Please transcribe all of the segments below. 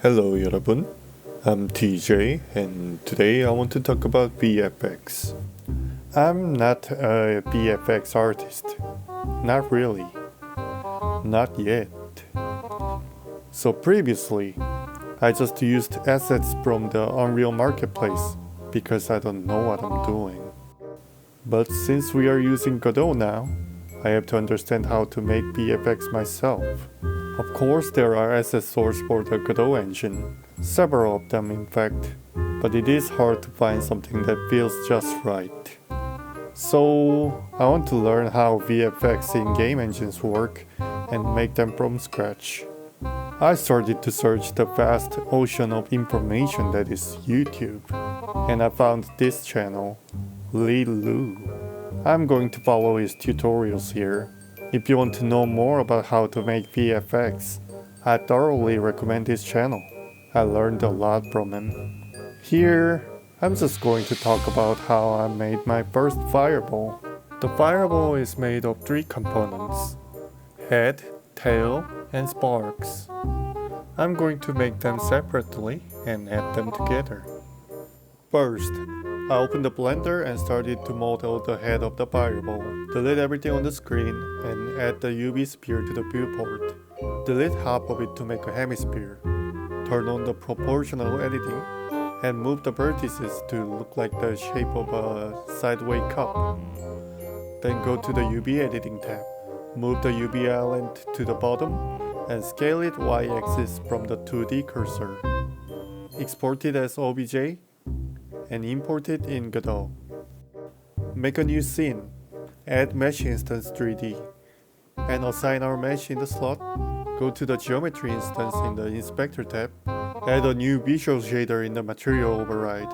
Hello 여러분, I'm TJ and today I want to talk about VFX. I'm not a VFX artist. Not really. Not yet. So previously, I just used assets from the Unreal Marketplace because I don't know what I'm doing. But since we are using Godot now, I have to understand how to make VFX myself. Of course, there are asset sources for the Godot engine, several of them in fact, but it is hard to find something that feels just right. So, I want to learn how VFX in game engines work and make them from scratch. I started to search the vast ocean of information that is YouTube, and I found this channel, Lou. I'm going to follow his tutorials here. If you want to know more about how to make VFX, I thoroughly recommend this channel. I learned a lot from him. Here, I'm just going to talk about how I made my first fireball. The fireball is made of 3 components: head, tail, and sparks. I'm going to make them separately and add them together. First, I opened the blender and started to model the head of the fireball. Delete everything on the screen and add the UV sphere to the viewport. Delete half of it to make a hemisphere. Turn on the proportional editing and move the vertices to look like the shape of a sideways cup. Then go to the UV editing tab. Move the UV island to the bottom and scale it y-axis from the 2D cursor. Export it as OBJ and import it in Godot. Make a new scene. Add Mesh Instance 3D and assign our mesh in the slot. Go to the Geometry instance in the Inspector tab. Add a new visual shader in the Material override.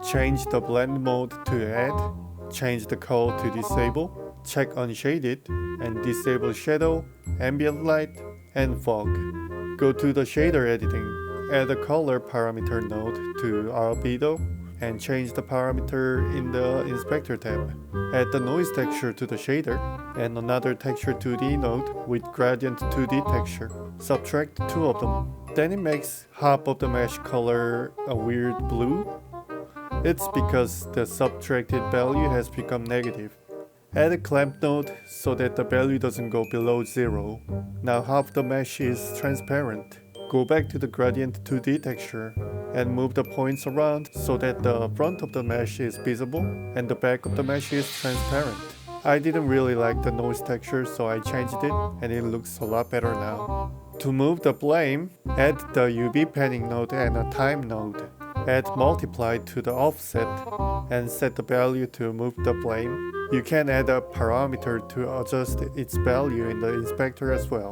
Change the blend mode to add. Change the color to disable. Check Unshaded and disable shadow, ambient light, and fog. Go to the shader editing. Add a color parameter node to albedo and change the parameter in the Inspector tab. Add the noise texture to the shader and another texture 2D node with gradient 2D texture. Subtract 2 of them. Then it makes half of the mesh color a weird blue. It's because the subtracted value has become negative. Add a clamp node so that the value doesn't go below 0. Now half the mesh is transparent. Go back to the gradient 2D texture and move the points around so that the front of the mesh is visible and the back of the mesh is transparent. I didn't really like the noise texture, so I changed it and it looks a lot better now. To move the flame, add the UV panning node and a time node. Add multiply to the offset and set the value to move the flame. You can add a parameter to adjust its value in the inspector as well.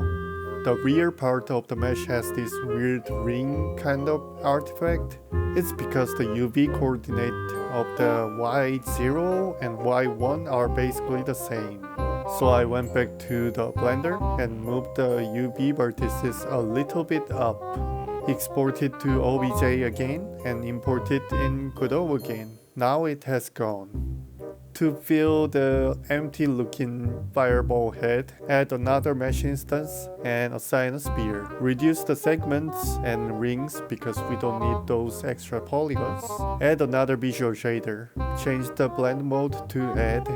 The rear part of the mesh has this weird ring kind of artifact. It's because the UV coordinate of the Y0 and Y1 are basically the same. So I went back to the blender and moved the UV vertices a little bit up. Export it to OBJ again and import it in Godot again. Now it has gone. To fill the empty looking fireball head, add another mesh instance and assign a sphere. Reduce the segments and rings because we don't need those extra polygons. Add another visual shader. Change the blend mode to add.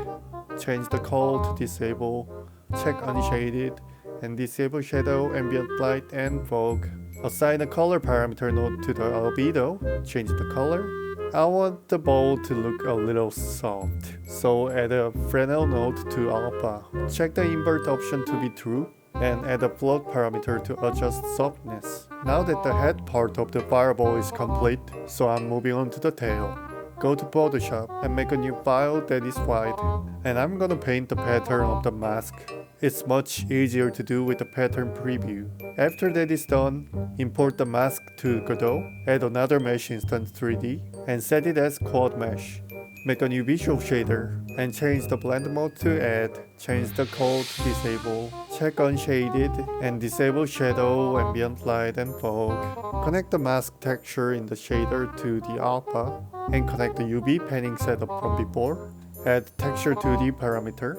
Change the color to disable. Check unshaded and disable shadow, ambient light, and fog. Assign a color parameter node to the albedo. Change the color. I want the ball to look a little soft, so add a Fresnel node to alpha. Check the invert option to be true, and add a float parameter to adjust softness. Now that the head part of the fireball is complete, so I'm moving on to the tail. Go to Photoshop and make a new file that is white, and I'm gonna paint the pattern of the mask. It's much easier to do with the pattern preview. After that is done, import the mask to Godot, add another mesh instance 3D, and set it as quad mesh. Make a new visual shader, and change the blend mode to add, change the color to disable, check unshaded, and disable shadow, ambient light, and fog. Connect the mask texture in the shader to the alpha, and connect the UV panning setup from before. Add texture 2D parameter,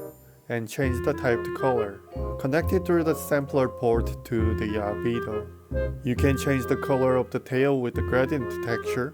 and change the type to color. Connect it through the sampler port to the albedo. You can change the color of the tail with the gradient texture.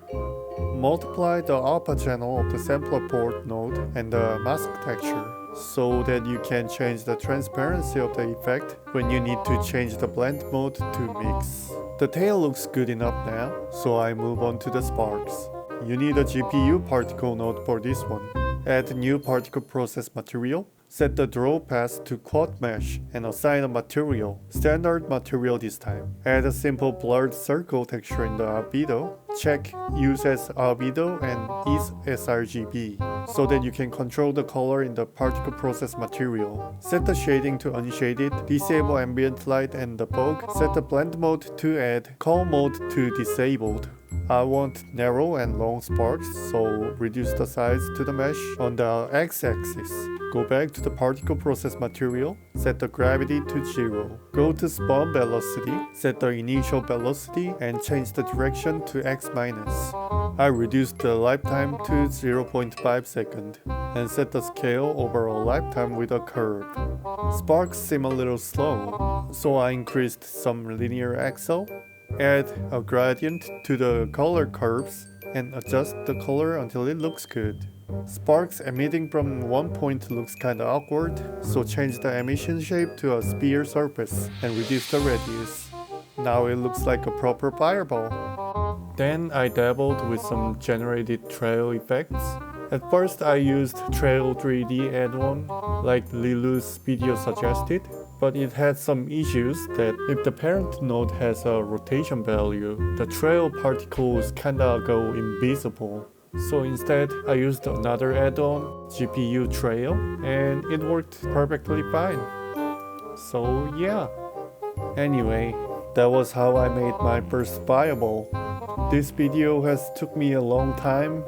Multiply the alpha channel of the sampler port node and the mask texture so that you can change the transparency of the effect when you need to change the blend mode to mix. The tail looks good enough now, so I move on to the sparks. You need a GPU particle node for this one. Add new particle process material. Set the draw path to quad mesh and assign a material, standard material this time. Add a simple blurred circle texture in the albedo. Check use as albedo and is sRGB so that you can control the color in the particle process material. Set the shading to unshaded, disable ambient light and the fog. Set the blend mode to add, call mode to disabled. I want narrow and long sparks, so reduce the size to the mesh on the x-axis. Go back to the particle process material, set the gravity to 0. Go to spawn velocity, set the initial velocity and change the direction to x-. I reduced the lifetime to 0.5 second and set the scale overall lifetime with a curve. Sparks seem a little slow, so I increased some linear axle. Add a gradient to the color curves and adjust the color until it looks good. Sparks emitting from one point looks kinda awkward, so change the emission shape to a sphere surface and reduce the radius. Now it looks like a proper fireball. Then I dabbled with some generated trail effects. At first I used Trail 3D add-on, like Lilu's video suggested, but it had some issues that if the parent node has a rotation value, the trail particles kinda go invisible. So instead, I used another add-on, GPU Trail, and it worked perfectly fine. So yeah. Anyway, that was how I made my first fireball. This video has took me a long time,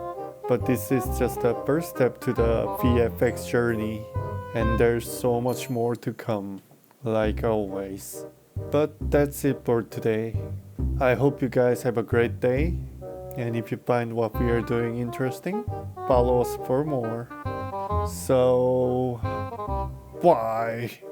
but this is just the first step to the VFX journey, and there's so much more to come, like always. But that's it for today. I hope you guys have a great day, and if you find what we are doing interesting, follow us for more. So, bye!